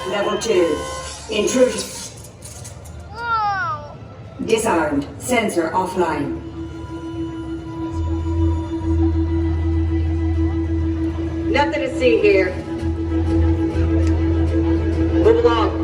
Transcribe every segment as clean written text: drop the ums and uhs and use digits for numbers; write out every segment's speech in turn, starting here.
Level 2. Intrusion. Disarmed. Sensor offline. Nothing to see here. Move along.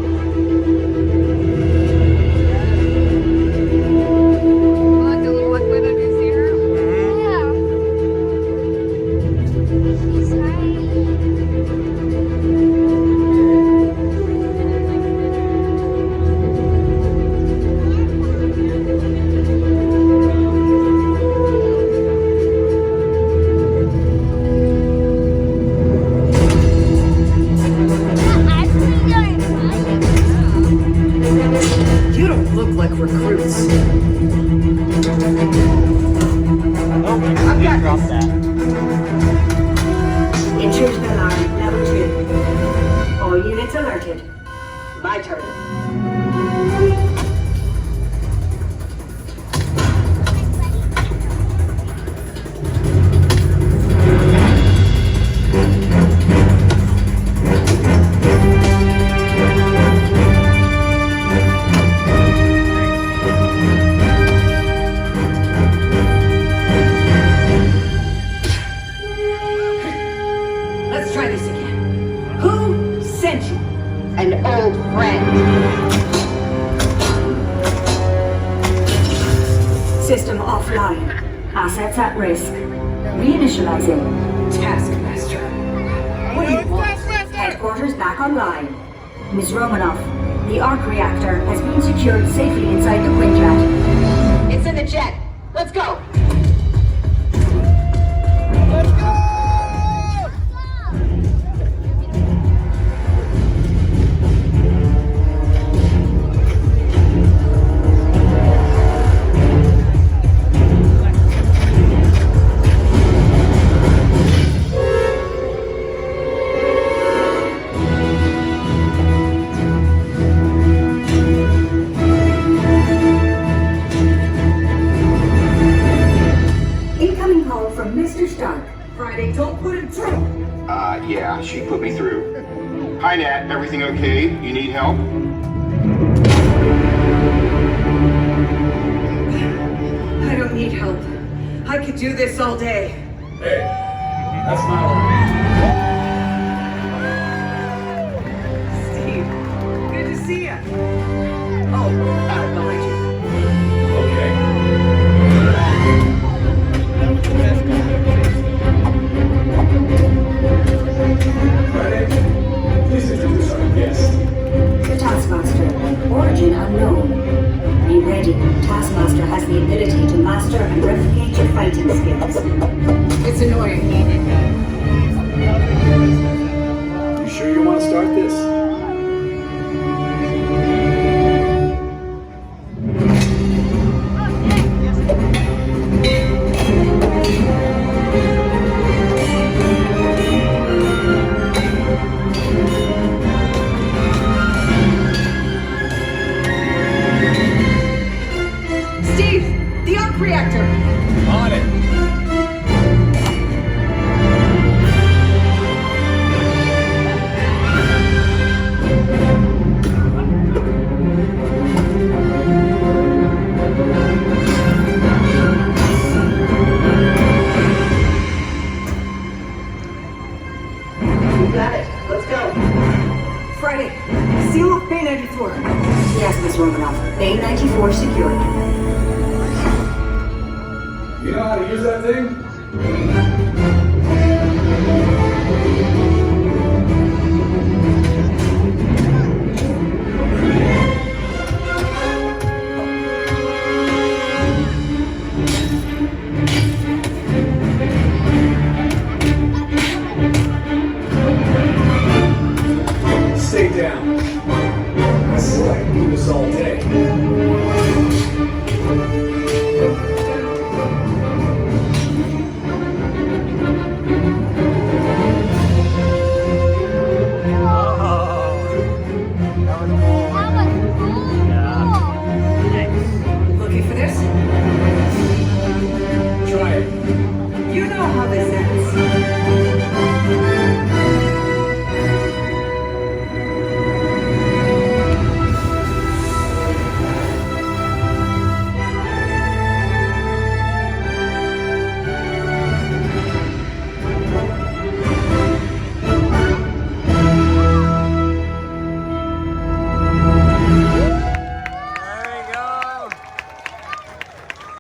Intrusion alarm, level 2. All units alerted. My turn. Let's try this again. Who sent you? An old friend. System offline. Assets at risk. Reinitializing. Taskmaster. What do you want? Headquarters back online. Ms. Romanoff, the arc reactor has been secured safely inside the Quinjet. It's in the jet. Let's go. From Mr. Stark. Friday, don't put him through. Yeah, she put me through. Hi, Nat. Everything okay? You need help? I don't need help. I could do this all day. Hey, that's not what Steve, good to see you. Oh, behind you. Okay. Friday, please introduce our guest. The Taskmaster. Origin unknown. Be ready. Taskmaster has the ability to master and replicate your fighting skills. It's annoying. You sure you want to start this? Steve, the arc reactor. On it. You got it. Let's go. Friday, seal off Bay 94. Yes, Miss Romanoff. Bay 94 secured. You know how to use that thing? Stay down. This is like do this all day.